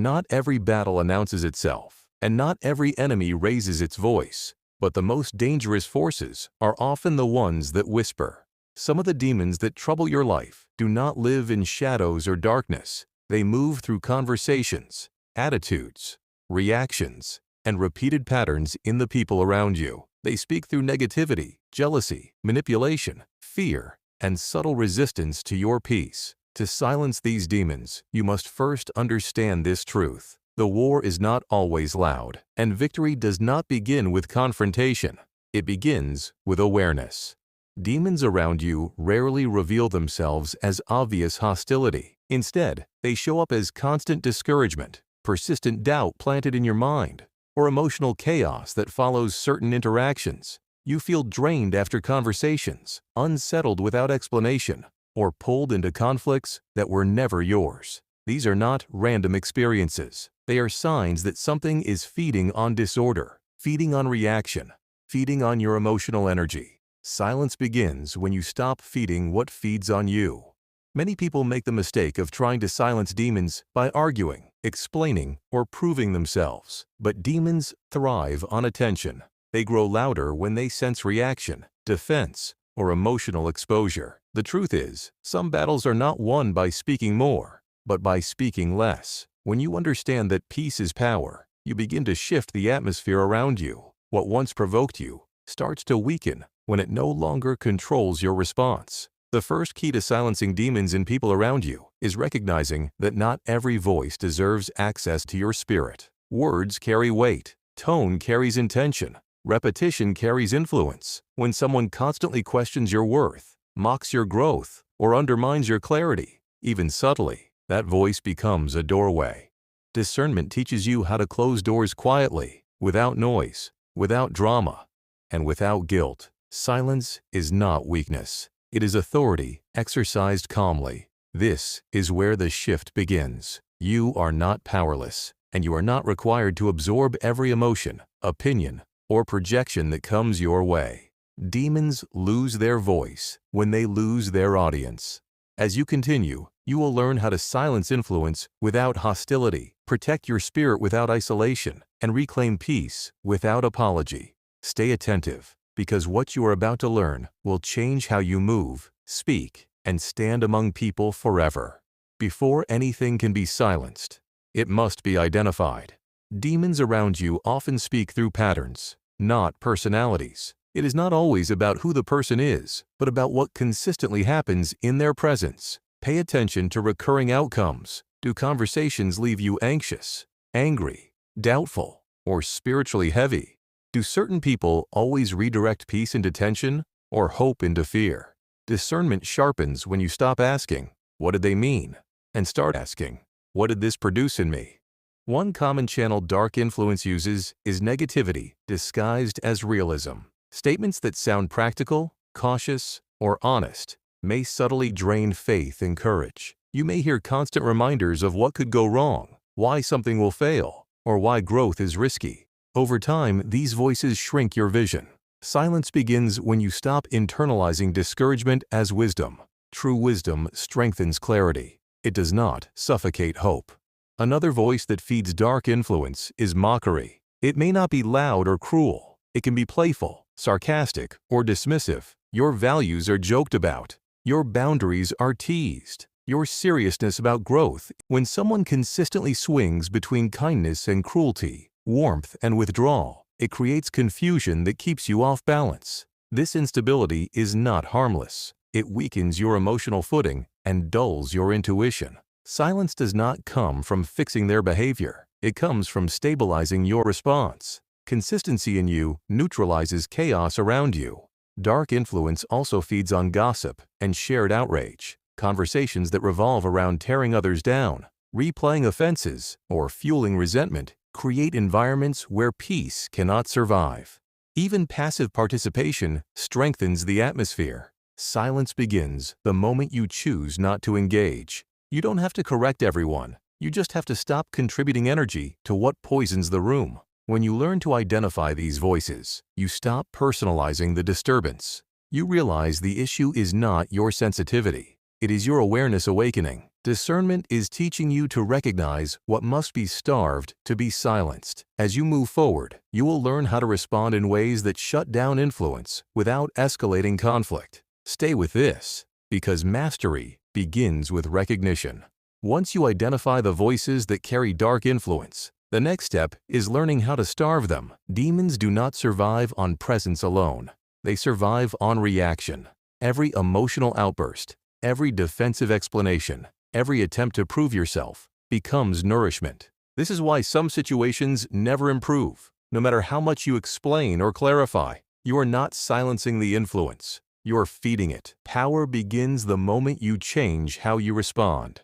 Not every battle announces itself, and not every enemy raises its voice, but the most dangerous forces are often the ones that whisper. Some of the demons that trouble your life do not live in shadows or darkness. They move through conversations, attitudes, reactions, and repeated patterns in the people around you. They speak through negativity, jealousy, manipulation, fear, and subtle resistance to your peace. To silence these demons, you must first understand this truth. The war is not always loud, and victory does not begin with confrontation. It begins with awareness. Demons around you rarely reveal themselves as obvious hostility. Instead, they show up as constant discouragement, persistent doubt planted in your mind, or emotional chaos that follows certain interactions. You feel drained after conversations, unsettled without explanation, or pulled into conflicts that were never yours. These are not random experiences. They are signs that something is feeding on disorder, feeding on reaction, feeding on your emotional energy. Silence begins when you stop feeding what feeds on you. Many people make the mistake of trying to silence demons by arguing, explaining, or proving themselves. But demons thrive on attention. They grow louder when they sense reaction, defense, or emotional exposure. The truth is, some battles are not won by speaking more, but by speaking less. When you understand that peace is power, you begin to shift the atmosphere around you. What once provoked you starts to weaken when it no longer controls your response. The first key to silencing demons in people around you is recognizing that not every voice deserves access to your spirit. Words carry weight, tone carries intention, repetition carries influence. When someone constantly questions your worth, mocks your growth, or undermines your clarity, even subtly, that voice becomes a doorway. Discernment teaches you how to close doors quietly, without noise, without drama, and without guilt. Silence is not weakness. It is authority exercised calmly. This is where the shift begins. You are not powerless, and you are not required to absorb every emotion, opinion, or projection that comes your way. Demons lose their voice when they lose their audience. As you continue, you will learn how to silence influence without hostility, protect your spirit without isolation, and reclaim peace without apology. Stay attentive, because what you are about to learn will change how you move, speak, and stand among people forever. Before anything can be silenced, it must be identified. Demons around you often speak through patterns, not personalities. It is not always about who the person is, but about what consistently happens in their presence. Pay attention to recurring outcomes. Do conversations leave you anxious, angry, doubtful, or spiritually heavy? Do certain people always redirect peace into tension or hope into fear? Discernment sharpens when you stop asking, "What did they mean?" and start asking, "What did this produce in me?" One common channel dark influence uses is negativity disguised as realism. Statements that sound practical, cautious, or honest may subtly drain faith and courage. You may hear constant reminders of what could go wrong, why something will fail, or why growth is risky. Over time, these voices shrink your vision. Silence begins when you stop internalizing discouragement as wisdom. True wisdom strengthens clarity. It does not suffocate hope. Another voice that feeds dark influence is mockery. It may not be loud or cruel. It can be playful, sarcastic, or dismissive. Your values are joked about. Your boundaries are teased. Your seriousness about growth. When someone consistently swings between kindness and cruelty, warmth and withdrawal, it creates confusion that keeps you off balance. This instability is not harmless. It weakens your emotional footing and dulls your intuition. Silence does not come from fixing their behavior. It comes from stabilizing your response. Consistency in you neutralizes chaos around you. Dark influence also feeds on gossip and shared outrage, conversations that revolve around tearing others down, replaying offenses, or fueling resentment create environments where peace cannot survive. Even passive participation strengthens the atmosphere. Silence begins the moment you choose not to engage. You don't have to correct everyone. You just have to stop contributing energy to what poisons the room. When you learn to identify these voices, you stop personalizing the disturbance. You realize the issue is not your sensitivity. It is your awareness awakening. Discernment is teaching you to recognize what must be starved to be silenced. As you move forward, you will learn how to respond in ways that shut down influence without escalating conflict. Stay with this, because mastery begins with recognition. Once you identify the voices that carry dark influence, the next step is learning how to starve them. Demons do not survive on presence alone. They survive on reaction. Every emotional outburst, every defensive explanation, every attempt to prove yourself becomes nourishment. This is why some situations never improve. No matter how much you explain or clarify, you are not silencing the influence. You are feeding it. Power begins the moment you change how you respond.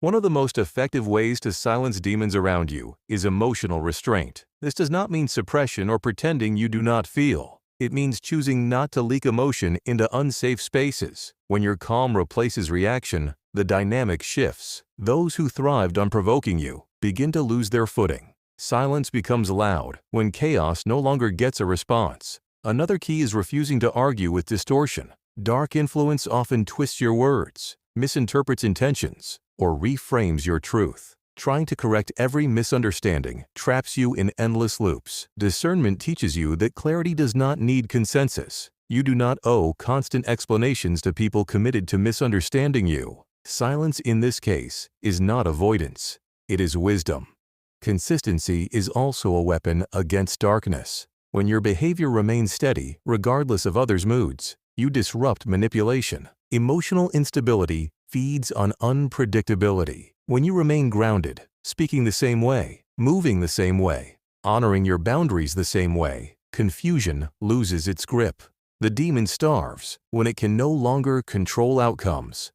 One of the most effective ways to silence demons around you is emotional restraint. This does not mean suppression or pretending you do not feel. It means choosing not to leak emotion into unsafe spaces. When your calm replaces reaction, the dynamic shifts. Those who thrived on provoking you begin to lose their footing. Silence becomes loud when chaos no longer gets a response. Another key is refusing to argue with distortion. Dark influence often twists your words, misinterprets intentions, or reframes your truth. Trying to correct every misunderstanding traps you in endless loops. Discernment teaches you that clarity does not need consensus. You do not owe constant explanations to people committed to misunderstanding you. Silence in this case is not avoidance, it is wisdom. Consistency is also a weapon against darkness. When your behavior remains steady, regardless of others' moods, you disrupt manipulation. Emotional instability feeds on unpredictability. When you remain grounded, speaking the same way, moving the same way, honoring your boundaries the same way, confusion loses its grip. The demon starves when it can no longer control outcomes.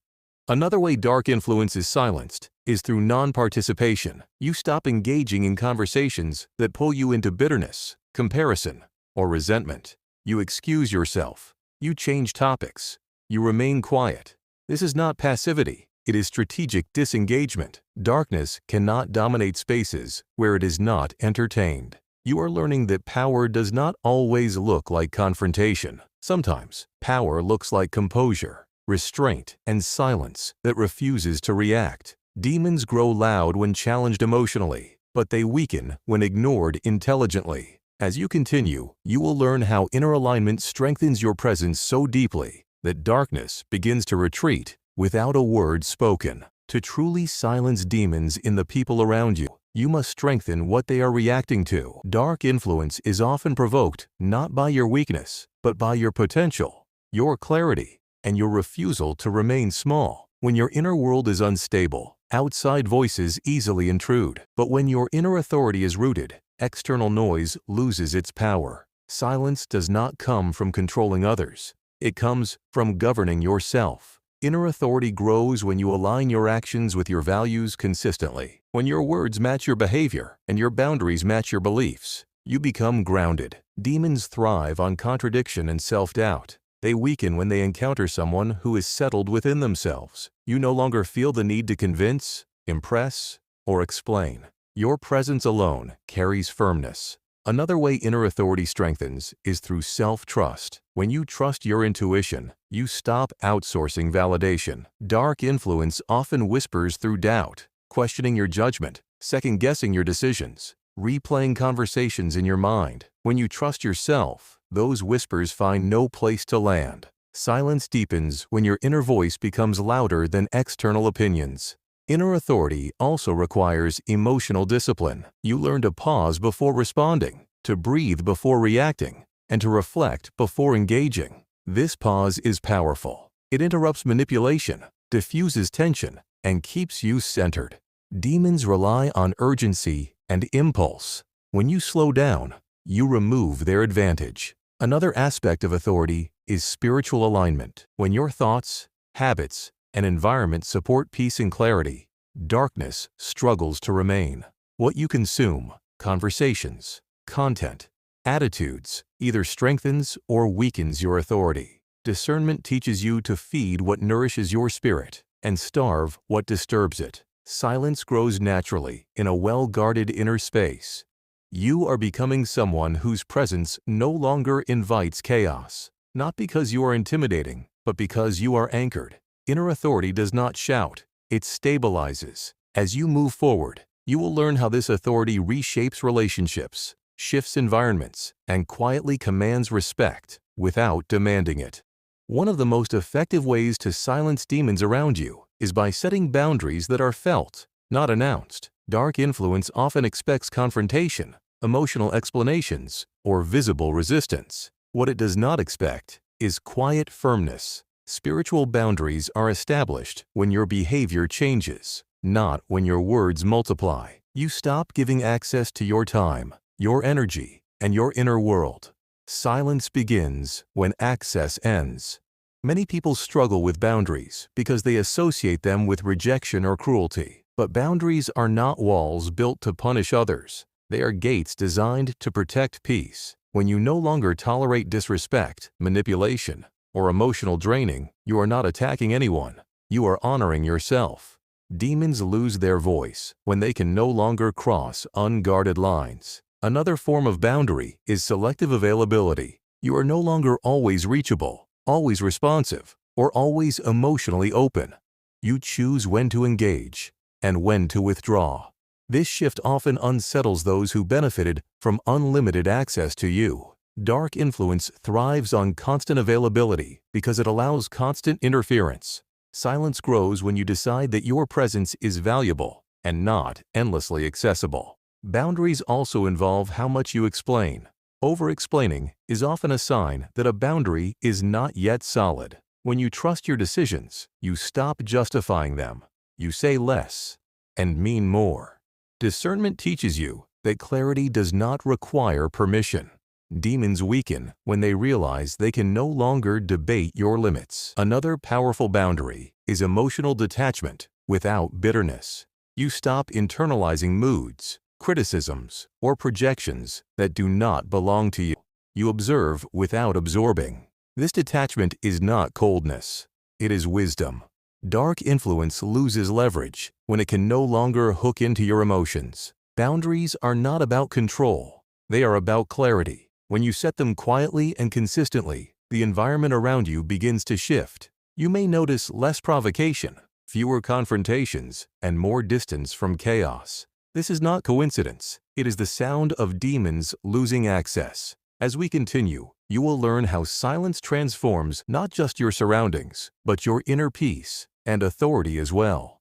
Another way dark influence is silenced is through non-participation. You stop engaging in conversations that pull you into bitterness, comparison, or resentment. You excuse yourself. You change topics. You remain quiet. This is not passivity. It is strategic disengagement. Darkness cannot dominate spaces where it is not entertained. You are learning that power does not always look like confrontation. Sometimes, power looks like composure, restraint, and silence that refuses to react. Demons grow loud when challenged emotionally, but they weaken when ignored intelligently. As you continue, you will learn how inner alignment strengthens your presence so deeply that darkness begins to retreat without a word spoken. To truly silence demons in the people around you, you must strengthen what they are reacting to. Dark influence is often provoked not by your weakness, but by your potential, your clarity, and your refusal to remain small. When your inner world is unstable, outside voices easily intrude. But when your inner authority is rooted, external noise loses its power. Silence does not come from controlling others. It comes from governing yourself. Inner authority grows when you align your actions with your values consistently. When your words match your behavior and your boundaries match your beliefs, you become grounded. Demons thrive on contradiction and self-doubt. They weaken when they encounter someone who is settled within themselves. You no longer feel the need to convince, impress, or explain. Your presence alone carries firmness. Another way inner authority strengthens is through self-trust. When you trust your intuition, you stop outsourcing validation. Dark influence often whispers through doubt, questioning your judgment, second-guessing your decisions, replaying conversations in your mind. When you trust yourself, those whispers find no place to land. Silence deepens when your inner voice becomes louder than external opinions. Inner authority also requires emotional discipline. You learn to pause before responding, to breathe before reacting, and to reflect before engaging. This pause is powerful. It interrupts manipulation, diffuses tension, and keeps you centered. Demons rely on urgency and impulse. When you slow down, you remove their advantage. Another aspect of authority is spiritual alignment. When your thoughts, habits, and environment support peace and clarity, darkness struggles to remain. What you consume, conversations, content, attitudes, either strengthens or weakens your authority. Discernment teaches you to feed what nourishes your spirit and starve what disturbs it. Silence grows naturally in a well-guarded inner space. You are becoming someone whose presence no longer invites chaos, not because you are intimidating, but because you are anchored. Inner authority does not shout, it stabilizes. As you move forward, you will learn how this authority reshapes relationships, shifts environments, and quietly commands respect without demanding it. One of the most effective ways to silence demons around you is by setting boundaries that are felt, not announced. Dark influence often expects confrontation, emotional explanations, or visible resistance. What it does not expect is quiet firmness. Spiritual boundaries are established when your behavior changes, not when your words multiply. You stop giving access to your time, your energy, and your inner world. Silence begins when access ends. Many people struggle with boundaries because they associate them with rejection or cruelty. But boundaries are not walls built to punish others. They are gates designed to protect peace. When you no longer tolerate disrespect, manipulation, or emotional draining, you are not attacking anyone. You are honoring yourself. Demons lose their voice when they can no longer cross unguarded lines. Another form of boundary is selective availability. You are no longer always reachable, always responsive, or always emotionally open. You choose when to engage and when to withdraw. This shift often unsettles those who benefited from unlimited access to you. Dark influence thrives on constant availability because it allows constant interference. Silence grows when you decide that your presence is valuable and not endlessly accessible. Boundaries also involve how much you explain. Over-explaining is often a sign that a boundary is not yet solid. When you trust your decisions, you stop justifying them. You say less and mean more. Discernment teaches you that clarity does not require permission. Demons weaken when they realize they can no longer debate your limits. Another powerful boundary is emotional detachment without bitterness. You stop internalizing moods, criticisms, or projections that do not belong to you. You observe without absorbing. This detachment is not coldness. It is wisdom. Dark influence loses leverage when it can no longer hook into your emotions. Boundaries are not about control. They are about clarity. When you set them quietly and consistently, the environment around you begins to shift. You may notice less provocation, fewer confrontations, and more distance from chaos. This is not coincidence. It is the sound of demons losing access. As we continue, you will learn how silence transforms not just your surroundings, but your inner peace and authority as well.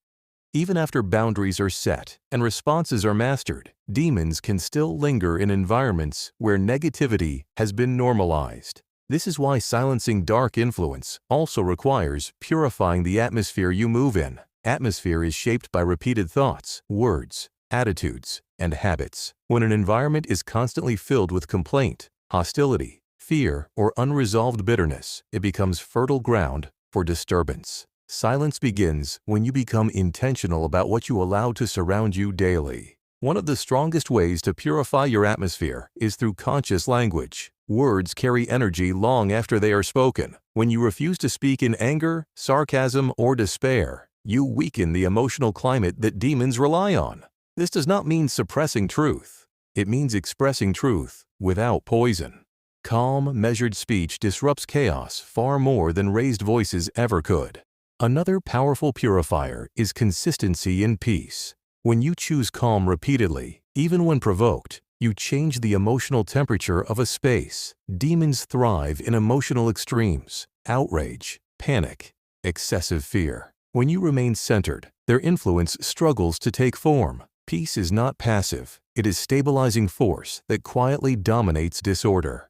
Even after boundaries are set and responses are mastered, demons can still linger in environments where negativity has been normalized. This is why silencing dark influence also requires purifying the atmosphere you move in. Atmosphere is shaped by repeated thoughts, words, attitudes, and habits. When an environment is constantly filled with complaint, hostility, fear, or unresolved bitterness, it becomes fertile ground for disturbance. Silence begins when you become intentional about what you allow to surround you daily. One of the strongest ways to purify your atmosphere is through conscious language. Words carry energy long after they are spoken. When you refuse to speak in anger, sarcasm, or despair, you weaken the emotional climate that demons rely on. This does not mean suppressing truth. It means expressing truth without poison. Calm, measured speech disrupts chaos far more than raised voices ever could. Another powerful purifier is consistency in peace. When you choose calm repeatedly, even when provoked, you change the emotional temperature of a space. Demons thrive in emotional extremes: outrage, panic, excessive fear. When you remain centered, their influence struggles to take form. Peace is not passive. It is stabilizing force that quietly dominates disorder.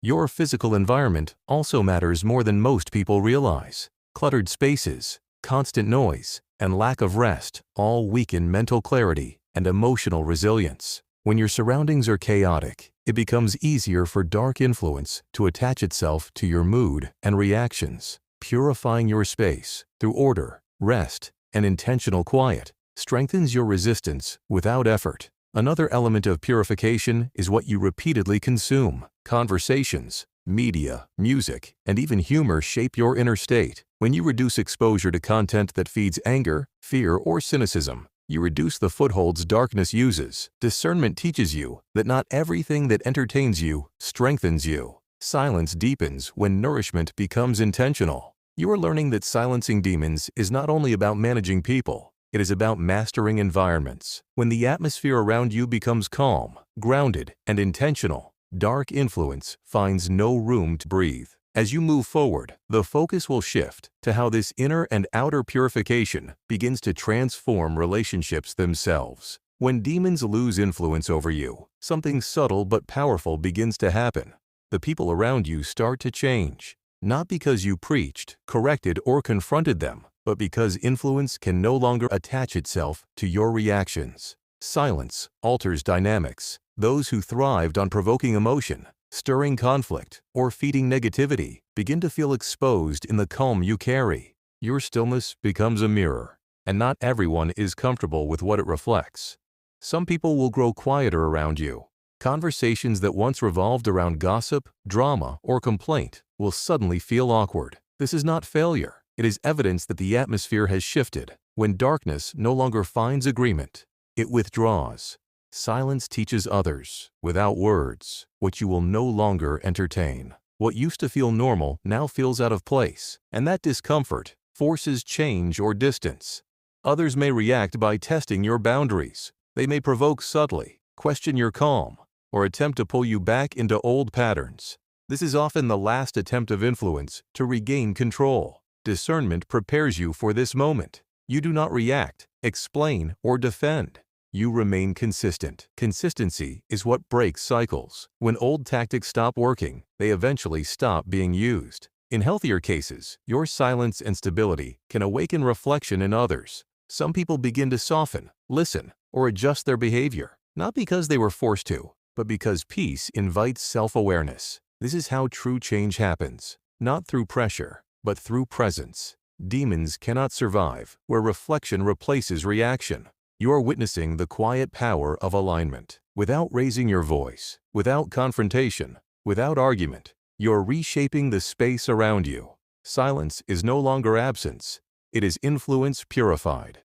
Your physical environment also matters more than most people realize. Cluttered spaces, constant noise, and lack of rest all weaken mental clarity and emotional resilience. When your surroundings are chaotic, it becomes easier for dark influence to attach itself to your mood and reactions. Purifying your space through order, rest, and intentional quiet strengthens your resistance without effort. Another element of purification is what you repeatedly consume. Conversations, media, music, and even humor shape your inner state. When you reduce exposure to content that feeds anger, fear, or cynicism, you reduce the footholds darkness uses. Discernment teaches you that not everything that entertains you strengthens you. Silence deepens when nourishment becomes intentional. You are learning that silencing demons is not only about managing people, it is about mastering environments. When the atmosphere around you becomes calm, grounded, and intentional, dark influence finds no room to breathe. As you move forward, the focus will shift to how this inner and outer purification begins to transform relationships themselves. When demons lose influence over you, something subtle but powerful begins to happen. The people around you start to change. Not because you preached, corrected, or confronted them, but because influence can no longer attach itself to your reactions. Silence alters dynamics. Those who thrived on provoking emotion, stirring conflict, or feeding negativity begin to feel exposed in the calm you carry. Your stillness becomes a mirror, and not everyone is comfortable with what it reflects. Some people will grow quieter around you. Conversations that once revolved around gossip, drama, or complaint will suddenly feel awkward. This is not failure. It is evidence that the atmosphere has shifted. When darkness no longer finds agreement, it withdraws. Silence teaches others, without words, what you will no longer entertain. What used to feel normal now feels out of place, and that discomfort forces change or distance. Others may react by testing your boundaries. They may provoke subtly, question your calm, or attempt to pull you back into old patterns. This is often the last attempt of influence to regain control. Discernment prepares you for this moment. You do not react, explain, or defend. You remain consistent. Consistency is what breaks cycles. When old tactics stop working, they eventually stop being used. In healthier cases, your silence and stability can awaken reflection in others. Some people begin to soften, listen, or adjust their behavior, not because they were forced to, but because peace invites self-awareness. This is how true change happens, not through pressure, but through presence. Demons cannot survive where reflection replaces reaction. You are witnessing the quiet power of alignment. Without raising your voice, without confrontation, without argument, you're reshaping the space around you. Silence is no longer absence. It is influence purified.